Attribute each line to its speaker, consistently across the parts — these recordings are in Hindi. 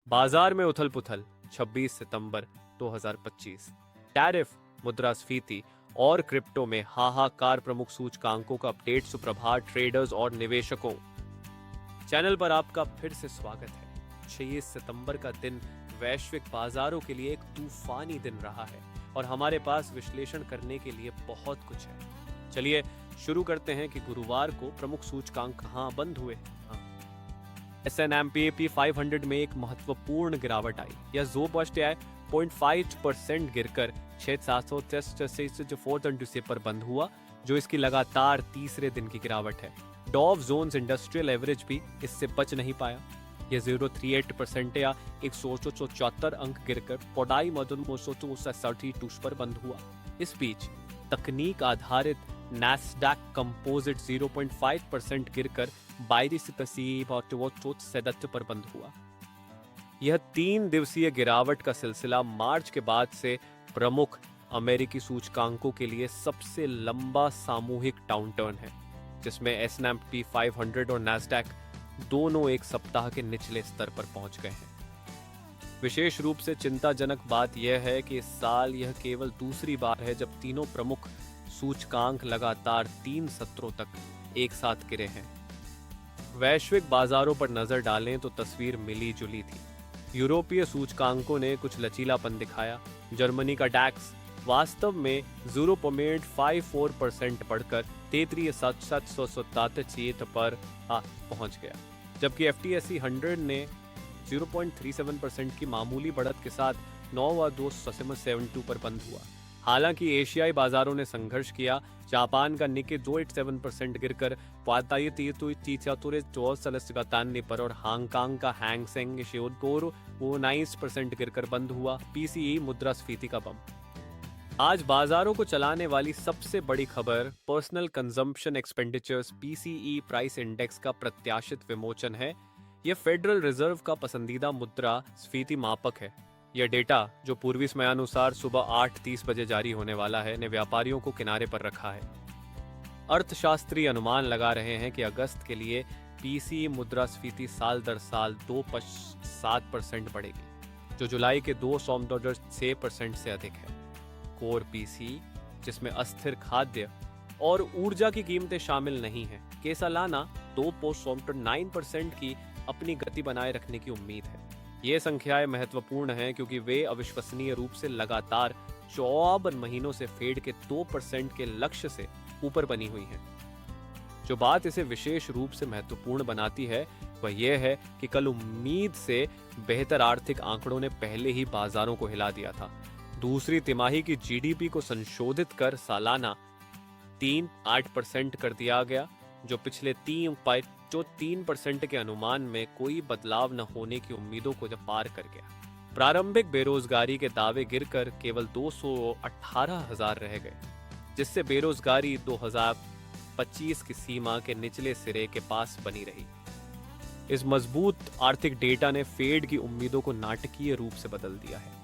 Speaker 1: बाजार में उथल पुथल 26 सितंबर 2025। टैरिफ, मुद्रास्फीति और क्रिप्टो में हाहाकार। प्रमुख सूचकांकों का अपडेट। सुप्रभात ट्रेडर्स और निवेशकों, चैनल पर आपका फिर से स्वागत है। 26 सितंबर का दिन वैश्विक बाजारों के लिए एक तूफानी दिन रहा है और हमारे पास विश्लेषण करने के लिए बहुत कुछ है। चलिए शुरू करते हैं कि गुरुवार को प्रमुख सूचकांक कहां बंद हुए। S&P 500 में एक महत्वपूर्ण गिरावट आई। यह ZOPSTI 0.5% गिरकर 6783 पर बंद हुआ, जो इसकी लगातार तीसरे दिन की गिरावट है। डॉव जोन्स इंडस्ट्रियल एवरेज भी इससे बच नहीं पाया। यह 0.38% या 174 अंक गिरकर 42,262 पर बंद हुआ। इस बीच तकनीक आधारित नैस्डैक कंपोजिट 0.5% गिरकर 22,7 पर बंद हुआ। यह 3 दिवसीय गिरावट का सिलसिला मार्च के बाद से प्रमुख अमेरिकी सूचकांकों के लिए सबसे लंबा सामूहिक डाउनटर्न है, जिसमें S&P 500 और नैस्डैक दोनों एक सप्ताह के निचले स्तर पर पहुंच गए हैं। विशेष रूप से चिंताजनक बात यह है कि इस साल यह केवल दूसरी बार है जब तीनों प्रमुख सूचकांक लगातार 3 सत्रों तक एक साथ गिरे हैं। वैश्विक बाजारों पर नजर डालें तो तस्वीर मिली जुली थी। यूरोपीय सूचकांकों ने कुछ लचीलापन दिखाया। जर्मनी का डैक्स वास्तव में 0.54% बढ़कर 33,777 पर पहुंच गया, जबकि FTSE 100 ने 0.37% की मामूली बढ़त के साथ 9,272 पर बंद हुआ। हालांकि एशियाई बाजारों ने संघर्ष किया। जापान का निक्के 287% गिरकर 43,393 पर और हांगकांग का हैंग सेंग शियोडकोर 19% गिरकर बंद हुआ। PCE मुद्रास्फीति का बम। आज बाजारों को चलाने वाली सबसे बड़ी खबर personal consumption expenditures PCE price index का प्रत्याशित विमोचन है। यह फेडरल रिजर्व का पसंदीदा मुद्रास्फीति मापक है। यह डेटा, जो पूर्वी समयानुसार सुबह 8:30 बजे जारी होने वाला है, ने व्यापारियों को किनारे पर रखा है। अर्थशास्त्री अनुमान लगा रहे हैं कि अगस्त के लिए PCE मुद्रास्फीति साल दर साल 2.7% बढ़ेगी, जो जुलाई के 2.6% से अधिक है। कोर PCE, जिसमें अस्थिर खाद्य और ऊर्जा की कीमतें शामिल नहीं हैं, के सालाना 2.9% की अपनी गति बनाए रखने की उम्मीद है। ये संख्याएं महत्वपूर्ण हैं क्योंकि वे अविश्वसनीय रूप से लगातार 54 महीनों से फेड के 2% के लक्ष्य से ऊपर बनी हुई हैं। जो बात इसे विशेष रूप से महत्वपूर्ण बनाती है वह यह है कि कल उम्मीद से बेहतर आर्थिक आंकड़ों ने पहले ही बाजारों को हिला दिया था। दूसरी तिमाही की GDP को संशोधित कर सालाना 3.8% कर दिया गया, जो पिछले 3% के अनुमान में कोई बदलाव न होने की उम्मीदों को जब पार कर गया। प्रारंभिक बेरोजगारी के दावे गिरकर केवल 218,000 रह गए, जिससे बेरोजगारी 2025 की सीमा के निचले सिरे के पास बनी रही। इस मजबूत आर्थिक डेटा ने फेड की उम्मीदों को नाटकीय रूप से बदल दिया है।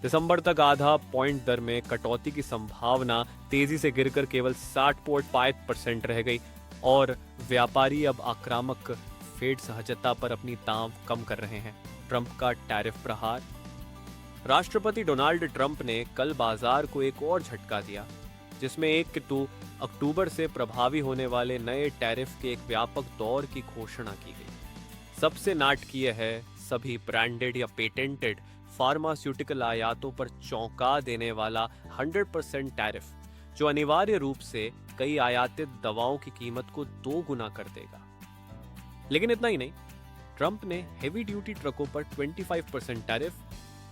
Speaker 1: दिसंबर तक आधा पॉइंट दर में कटौती की संभावना तेजी से गिरकर केवल 60.5% रह गई और व्यापारी अब आक्रामक फेड सहजता पर अपनी दांव कम कर रहे हैं। ट्रंप का टैरिफ प्रहार। राष्ट्रपति डोनाल्ड ट्रंप ने कल बाजार को एक और झटका दिया, जिसमें 1 अक्टूबर से प्रभावी होने वाले नए टैरिफ के एक व्यापक दौर की घोषणा की गई। सबसे नाटकीय है, सभी ब्रांडेड या पेटेंटेड फार्मास्यूटिकल आयातों पर चौंका देने वाला 100% टैरिफ, जो अनिवार्य रूप से कई आयातित दवाओं की कीमत को 2 गुना कर देगा। लेकिन इतना ही नहीं, ट्रंप ने हेवी ड्यूटी ट्रकों पर 25% टैरिफ,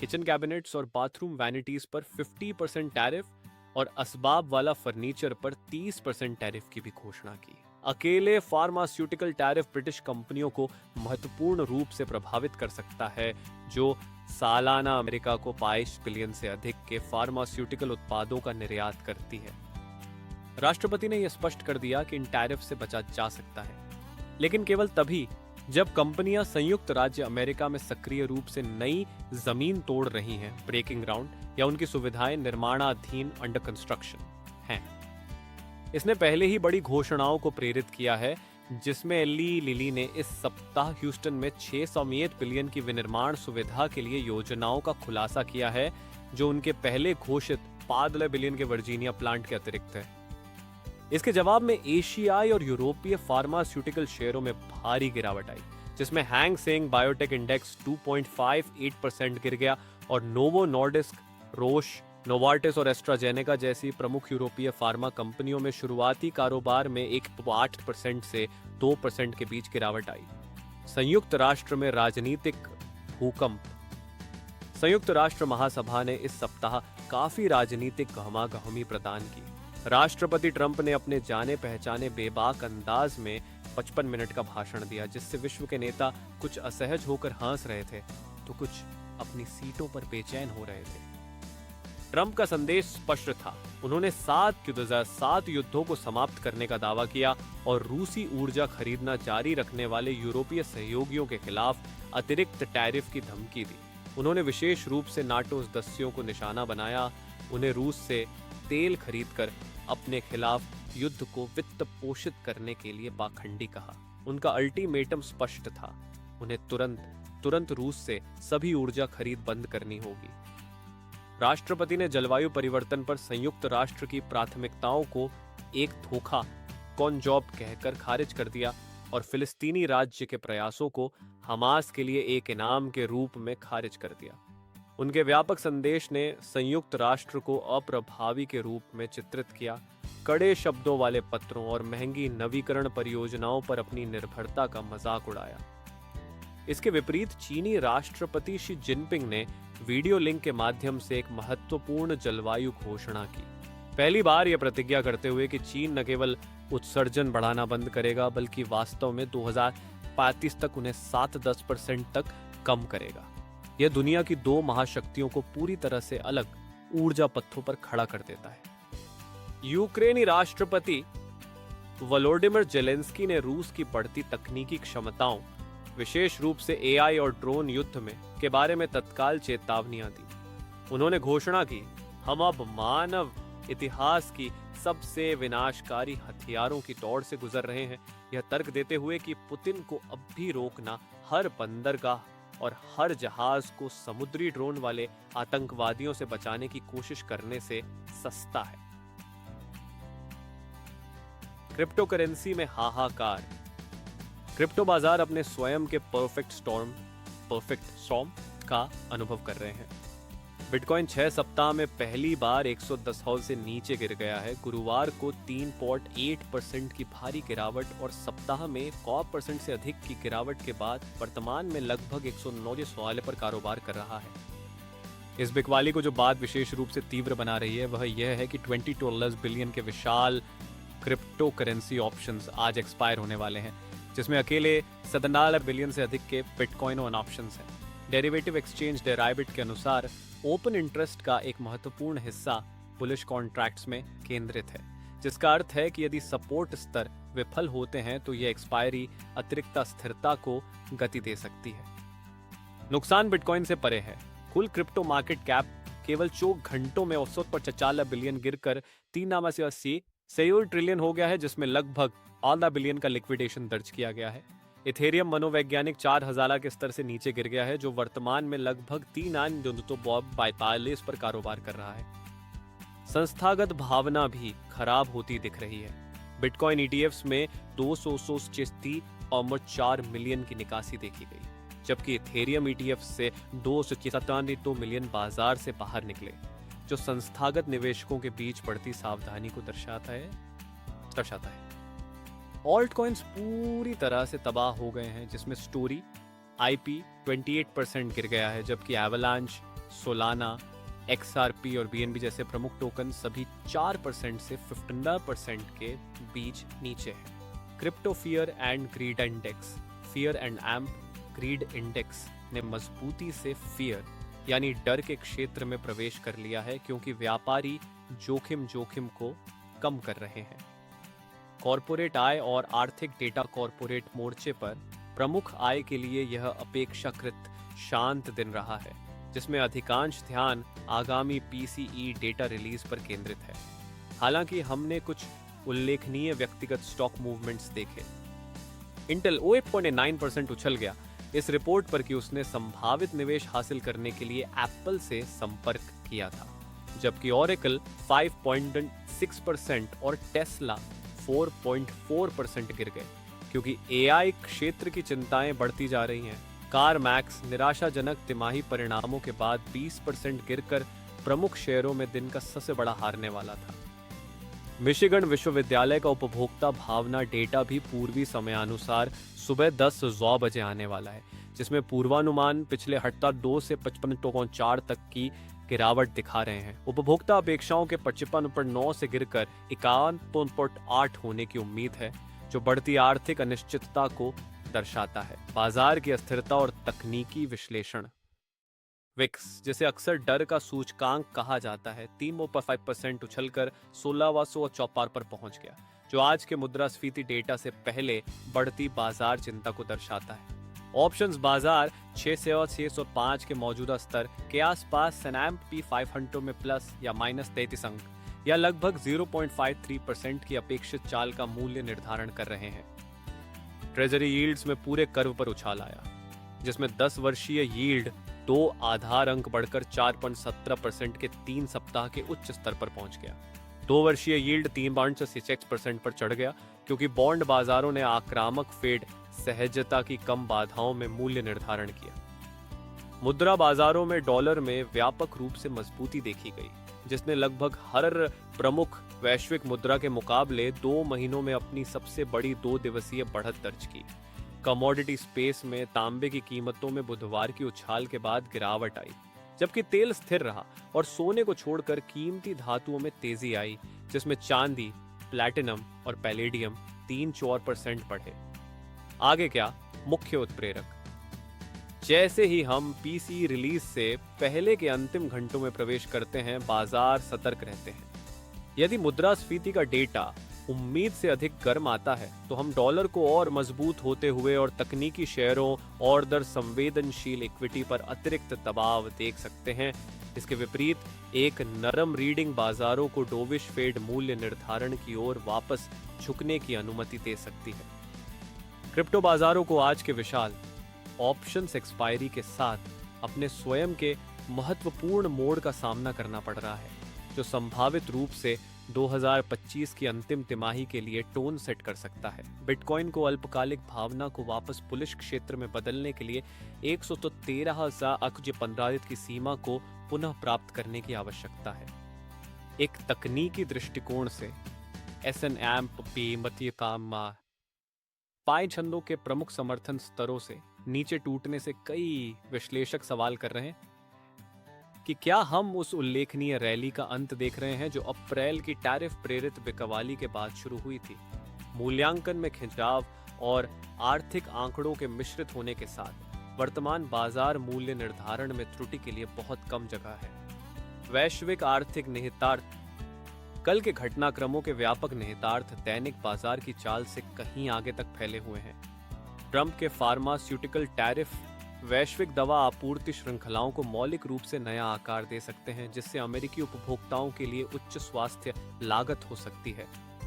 Speaker 1: किचन कैबिनेट्स और बाथरूम वैनिटीज पर 50% टैरिफ और असबाब वाला फर्नीचर पर 30% टैरिफ की भी घोषणा की। अकेले फार्मास्यूटिकल टैरिफ ब्रिटिश कंपनियों को महत्वपूर्ण रूप से प्रभावित कर सकता है, जो सालाना अमेरिका को 22 बिलियन से अधिक के फार्मास्यूटिकल उत्पादों का निर्यात करती है। राष्ट्रपति ने यह स्पष्ट कर दिया कि इन टैरिफ से बचा जा सकता है, लेकिन केवल तभी जब कंपनियां संयुक्त राज्य अमेरिका में सक्रिय रूप से नई जमीन तोड़ रही हैं, ब्रेकिंग ग्राउंड, या उनकी सुविधाएं निर्माणाधीन अंडर कंस्ट्रक्शन हैं। इसने पहले ही बड़ी घोषणाओं को प्रेरित किया है, जिसमें एली लिली ने इस सप्ताह ह्यूस्टन में 6 समेत बिलियन की विनिर्माण सुविधा के लिए योजनाओं का खुलासा किया है, जो उनके पहले घोषित 5 बिलियन के वर्जीनिया प्लांट के अतिरिक्त है। इसके जवाब में एशियाई और यूरोपीय फार्मास्यूटिकल शेयरों में भारी गिरावट आई, जिसमें हैंग सेंग बायोटेक इंडेक्स 2.58% गिर गया और नोवो नॉर्डिस्क, रोश, नोवार्टिस और एस्ट्राजेनेका जैसी प्रमुख यूरोपीय फार्मा कंपनियों में शुरुआती कारोबार में 1.8% से 2% के बीच गिरावट आई। संयुक्त राष्ट्र में राजनीतिक भूकंप। संयुक्त राष्ट्र महासभा ने इस सप्ताह काफी राजनीतिक गहमागहमी प्रदान की। राष्ट्रपति ट्रंप ने अपने जाने पहचाने बेबाक अंदाज में 55 मिनट का भाषण दिया, जिससे विश्व के नेता कुछ असहज होकर हंस रहे थे तो कुछ अपनी सीटों पर बेचैन हो रहे थे। ट्रंप का संदेश स्पष्ट था। उन्होंने 7 युद्धों को समाप्त करने का दावा किया और रूसी ऊर्जा खरीदना जारी रखने वाले यूरोपीय सहयोगियों के खिलाफ अतिरिक्त टैरिफ की धमकी दी। उन्होंने विशेष रूप से नाटो सदस्यों को निशाना बनाया, उन्हें रूस से तेल खरीदकर अपने खिलाफ युद्ध को वित्त पोषित करने के लिए पाखंडी कहा। उनका अल्टीमेटम स्पष्ट था, उन्हें तुरंत रूस से सभी ऊर्जा खरीद बंद करनी होगी। राष्ट्रपति ने जलवायु परिवर्तन पर संयुक्त राष्ट्र की प्राथमिकताओं को एक धोखा कौन जॉब कहकर खारिज कर दिया और फिलिस्तीनी राज्य के प्रयासों को हमास के लिए एक इनाम के रूप में खारिज कर दिया। उनके व्यापक संदेश ने संयुक्त राष्ट्र को अप्रभावी के रूप में चित्रित किया। कड़े शब्दों वाले पत्रों और महंगी नवीकरण परियोजनाओं पर अपनी निर्भरता का मजाक उड़ाया। इसके विपरीत चीनी राष्ट्रपति शी जिनपिंग ने वीडियो लिंक के माध्यम से एक महत्वपूर्ण जलवायु घोषणा की। पहली बार यह प्रतिज्ञा करते हुए कि चीन न केवल उत्सर्जन बढ़ाना बंद करेगा बल्कि वास्तव में 2035 तक उन्हें 7-10% तक कम करेगा। यह दुनिया की 2 महाशक्तियों को पूरी तरह से अलग ऊर्जा पथों पर खड़ा कर देता है। यूक्रेनी राष्ट्रपति वोलोडिमिर जेलेंस्की ने रूस की बढ़ती तकनीकी क्षमताओं, विशेष रूप से एआई और ड्रोन युद्ध में के बारे में तत्काल चेतावनियां दी। उन्होंने घोषणा की, हम अब मानव इतिहास की सबसे विनाशकारी हथियारों की दौड़ से गुजर रहे हैं, यह तर्क देते हुए कि पुतिन को अब भी रोकना हर बंदरगाह और हर जहाज को समुद्री ड्रोन वाले आतंकवादियों से बचाने की कोशिश करने से सस्ता है। क्रिप्टो करेंसी में हाहाकार। क्रिप्टो बाजार अपने स्वयं के परफेक्ट स्टॉर्म का अनुभव कर रहे हैं। बिटकॉइन 6 सप्ताह में पहली बार 110 हॉल से नीचे गिर गया है। गुरुवार को 3.8% की भारी गिरावट और सप्ताह में 1% से अधिक की गिरावट के बाद वर्तमान में लगभग 109 हॉल पर कारोबार कर रहा है। इस बिकवाली को जो बात विशेष रूप से तीव्र बना रही है वह यह है कि 22 बिलियन के विशाल क्रिप्टो करेंसी ऑप्शंस आज एक्सपायर होने वाले हैं, जिसमें अकेले 17 बिलियन से अधिक के बिटकॉइन ऑन ऑप्शंस हैं। डेरिवेटिव एक्सचेंज डेराइबिट के अनुसार ओपन इंटरेस्ट का एक महत्वपूर्ण हिस्सा बुलिश कॉन्ट्रैक्ट्स में केंद्रित है, जिसका अर्थ है कि यदि सपोर्ट स्तर विफल होते हैं तो यह एक्सपायरी अतिरिक्त अस्थिरता को गति दे सकती है। नुकसान बिटकॉइन से परे है। कुल क्रिप्टो मार्केट कैप केवल 4 घंटों में औसत पर 44 बिलियन गिरकर 3 ट्रिलियन हो गया है, जिसमें लगभग 8 बिलियन का लिक्विडेशन दर्ज किया गया है। इथेरियम मनोवैज्ञानिक 4000 के स्तर से नीचे गिर गया है, जो वर्तमान में लगभग 3.42 पर कारोबार कर रहा है। संस्थागत भावना भी खराब होती दिख रही है। बिटकॉइन ईटीएफ्स में 264 मिलियन की निकासी देखी गई, जबकि इथेरियम ईटीएफ से 297 मिलियन बाजार से बाहर निकले, जो संस्थागत निवेशकों के बीच बढ़ती सावधानी को दर्शाता है। ऑल्ट कॉइन्स पूरी तरह से तबाह हो गए हैं, जिसमें स्टोरी आईपी 28% गिर गया है, जबकि एवलांच, सोलाना, एक्सआरपी और बीएनबी जैसे प्रमुख टोकन सभी 4% से 15% के बीच नीचे हैं। Crypto fear and greed index ने मजबूती से फियर यानी डर के क्षेत्र में प्रवेश कर लिया है, क्योंकि व्यापारी जोखिम को कम कर रहे हैं। कॉरपोरेट आय और आर्थिक डेटा कॉरपोरेट मोर्चे पर प्रमुख आय के लिए यह अपेक्षाकृत शांत दिन रहा है, जिसमें अधिकांश ध्यान आगामी पीसीई डेटा रिलीज पर केंद्रित है। हालांकि हमने कुछ उल्लेखनीय व्यक्तिगत स्टॉक मूवमेंट्स देखे। इंटेल 8.9% उछल गया इस रिपोर्ट पर कि उसने संभावित निवेश हासिल करने के लिए एप्पल से संपर्क किया था, जबकि ओरेकल 5.6% और टेस्ला 4.4% गिर गए क्योंकि एआई क्षेत्र की चिंताएं बढ़ती जा रही हैं। कार मैक्स निराशाजनक तिमाही परिणामों के बाद 20% गिरकर प्रमुख शेयरों में दिन का सबसे बड़ा हारने वाला था। मिशिगन विश्वविद्यालय का उपभोक्ता भावना डेटा भी पूर्वी समयानुसार सुबह 10 बजे आने वाला है, जिसमें पूर्वानुमान पिछले हफ्ता 2 से 55.4 तक की गिरावट दिखा रहे हैं। उपभोक्ता अपेक्षाओं के 55.9 से गिरकर 51.8 होने की उम्मीद है, जो बढ़ती आर्थिक अनिश्चितता को दर्शाता है। बाजार की अस्थिरता और तकनीकी विश्लेषण। विक्स, जिसे अक्सर डर का सूचकांक कहा जाता है, 3.5% उछलकर 1654 पर पहुंच गया, जो आज के मुद्रास्फीति डेटा से पहले बढ़ती बाजार चिंता को दर्शाता है। ऑप्शंस बाजार 605 के मौजूदा स्तर के आसपास S&P 500 में प्लस या माइनस 33 अंक या लगभग 0.53% की अपेक्षित चाल का मूल्य निर्धारण कर रहे हैं। ट्रेजरी यील्ड्स में पूरे कर्व पर उछाल आया, जिसमें 10 वर्षीय यील्ड 2 आधार अंक बढ़कर 4.17% के 3 सप्ताह के उच्च स्तर पर पहुंच गया। 2 वर्षीय यील्ड 3.6% पर चढ़ गया क्योंकि बॉन्ड बाजारों ने आक्रामक फेड सहजता की कम बाधाओं में मूल्य निर्धारण किया। मुद्रा बाजारों में डॉलर में व्यापक रूप से मजबूती देखी गई, जिसने लगभग हर प्रमुख वैश्विक मुद्रा के मुकाबले 2 महीनों में अपनी सबसे बड़ी 2 दिवसीय बढ़त दर्ज की। कमोडिटी स्पेस में तांबे की कीमतों में बुधवार की उछाल के बाद गिरावट आई, जबकि तेल स्थिर रहा और सोने को छोड़कर कीमती धातुओं में तेजी आई, जिसमें चांदी, प्लैटिनम और पैलेडियम 3-4% बढ़े। आगे क्या? मुख्य उत्प्रेरक। जैसे ही हम पीसी रिलीज से पहले के अंतिम घंटों में प्रवेश करते हैं, बाजार सतर्क रहते हैं। यदि मुद्रास्फीति का डेटा उम्मीद से अधिक गर्म आता है तो हम डॉलर को और मजबूत होते हुए और तकनीकी शेयरों और दर संवेदनशील इक्विटी पर अतिरिक्त दबाव देख सकते हैं। इसके विपरीत एक नरम रीडिंग बाजारों को डोविश फेड मूल्य निर्धारण की ओर वापस झुकने की अनुमति दे सकती है। क्रिप्टो बाजारों को आज के विशाल ऑप्शंस एक्सपायरी के साथ अपने स्वयं के महत्वपूर्ण मोड़ का सामना करना पड़ रहा है, जो संभावित रूप से 2025 की अंतिम तिमाही के लिए टोन सेट कर सकता है। बिटकॉइन को अल्पकालिक भावना को वापस बुलिश क्षेत्र में बदलने के लिए 113,000 अकुज पंद्रादित की सीमा को पुनः प्राप्त करने की आवश्यकता है। एक तकनीकी दृष्टिकोण से S&P पाई छंदों के प्रमुख समर्थन स्तरों से नीचे टूटने से कई विश्लेषक सवाल कर रहे हैं कि क्या हम उस उल्लेखनीय रैली का अंत देख रहे हैं जो अप्रैल की टैरिफ प्रेरित बिकवाली के बाद शुरू हुई थी। मूल्यांकन में खिंचाव और आर्थिक आंकड़ों के मिश्रित होने के साथ वर्तमान बाजार मूल्य निर्धारण में त्रुटि के लिए बहुत कम जगह है। वैश्विक आर्थिक निहितार्थ। कल के घटनाक्रमों के व्यापक निहितार्थ दैनिक बाजार की चाल से कहीं आगे तक फैले हुए हैं। ट्रंप के फार्मास्यूटिकल टैरिफ वैश्विक दवा आपूर्ति श्रृंखलाओं को मौलिक रूप से नया आकार दे सकते हैं, जिससे अमेरिकी उपभोक्ताओं के लिए उच्च स्वास्थ्य लागत हो सकती है,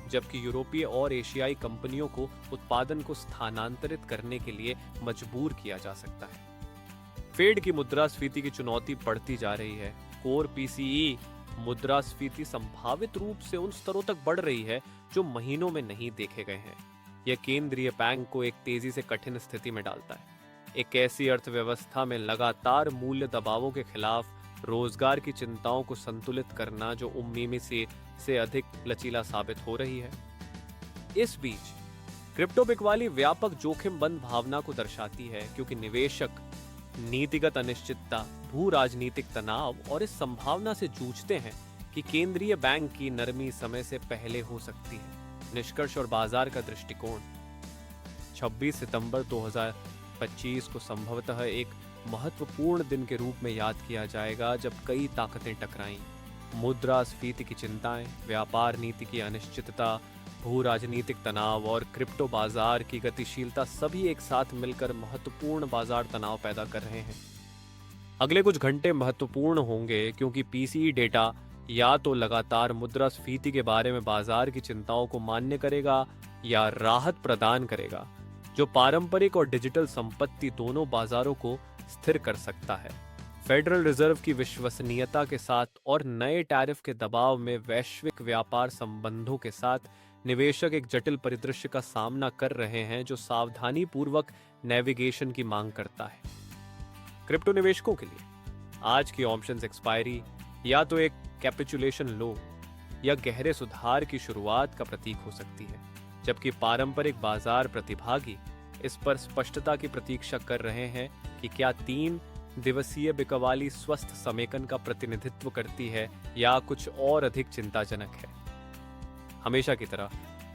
Speaker 1: जबकि यूरोपीय और एशियाई कंपनियों को उत्पादन को स्थानांतरित करने के लिए मजबूर किया जा सकता है। फेड की मुद्रास्फीति की चुनौती बढ़ती जा रही है। कोर पीसीई मुद्रास्फीति संभावित रूप से उन स्तरों तक बढ़ रही है जो महीनों में नहीं देखे गए हैं। यह केंद्रीय बैंक को एक तेजी से कठिन स्थिति में डालता है। एक ऐसी अर्थव्यवस्था में लगातार मूल्य दबावों के खिलाफ रोजगार की चिंताओं को संतुलित करना जो उम्मीद से अधिक लचीला साबित हो रही है। इस बीच क्रिप्टो बिकवाली व्यापक जोखिम बंद भावना को दर्शाती है, क्योंकि निवेशक नीतिगत अनिश्चितता, भू राजनीतिक तनाव और इस संभावना से जूझते हैं कि केंद्रीय बैंक की नरमी समय से पहले हो सकती है। निष्कर्ष और बाजार का दृष्टिकोण। 26 सितंबर 2025 को संभवतः एक महत्वपूर्ण दिन के रूप में याद किया जाएगा, जब कई ताकतें टकराईं। मुद्रास्फीति की चिंताएं, व्यापार नीति की अनिश्चितता, भू राजनीतिक तनाव और क्रिप्टो बाजार की गतिशीलता सभी एक साथ मिलकर महत्वपूर्ण बाजार तनाव पैदा कर रहे हैं। अगले कुछ घंटे महत्वपूर्ण होंगे, क्योंकि पीसीई डेटा या तो लगातार मुद्रास्फीति के बारे में बाजार की चिंताओं को मान्य करेगा या राहत प्रदान करेगा, जो पारंपरिक और डिजिटल संपत्ति दोनों बाजारों को स्थिर कर सकता है। फेडरल रिजर्व की विश्वसनीयता के साथ और नए टैरिफ के दबाव में वैश्विक व्यापार संबंधों के साथ निवेशक एक जटिल परिदृश्य का सामना कर रहे हैं जो सावधानी पूर्वक नेविगेशन की मांग करता है। क्रिप्टो निवेशकों के लिए आज की ऑप्शंस एक्सपायरी या तो एक कैपिचुलेशन लो या गहरे सुधार की शुरुआत का प्रतीक हो सकती है, जबकि पारंपरिक बाजार प्रतिभागी इस पर स्पष्टता की प्रतीक्षा कर रहे हैं कि क्या 3 दिवसीय बिकवाली स्वस्थ समेकन का प्रतिनिधित्व करती है या कुछ और अधिक चिंताजनक है। हमेशा की तरह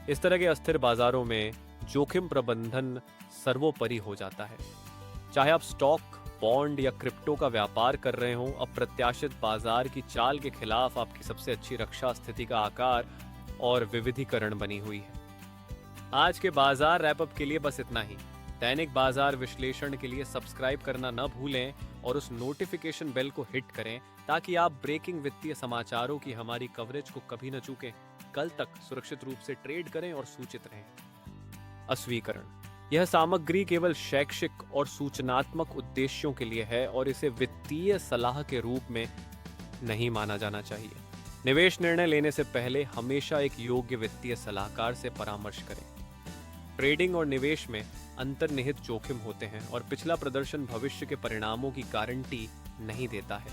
Speaker 1: इस तरह के अस्थिर बाजारों में जोखिम प्रबंधन सर्वोपरि हो जाता है। चाहे आप स्टॉक, बॉन्ड या क्रिप्टो का व्यापार कर रहे हों, अप्रत्याशित बाजार की चाल के खिलाफ आपकी सबसे अच्छी रक्षा स्थिति का आकार और विविधीकरण बनी हुई है। आज के बाजार रैपअप के लिए बस इतना ही। दैनिक बाजार विश्लेषण के लिए सब्सक्राइब करना न भूलें और उस नोटिफिकेशन बेल को हिट करें ताकि आप ब्रेकिंग वित्तीय समाचारों की हमारी कवरेज को कभी न चूकें। कल तक सुरक्षित रूप से ट्रेड करें और सूचित रहें। अस्वीकरण: यह सामग्री केवल शैक्षिक और सूचनात्मक उद्देश्यों के लिए है और इसे वित्तीय सलाह के रूप में नहीं माना जाना चाहिए। निवेश निर्णय लेने से पहले हमेशा एक योग्य वित्तीय सलाहकार से परामर्श करें। ट्रेडिंग और निवेश में अंतर्निहित जोखिम होते हैं और पिछला प्रदर्शन भविष्य के परिणामों की गारंटी नहीं देता है।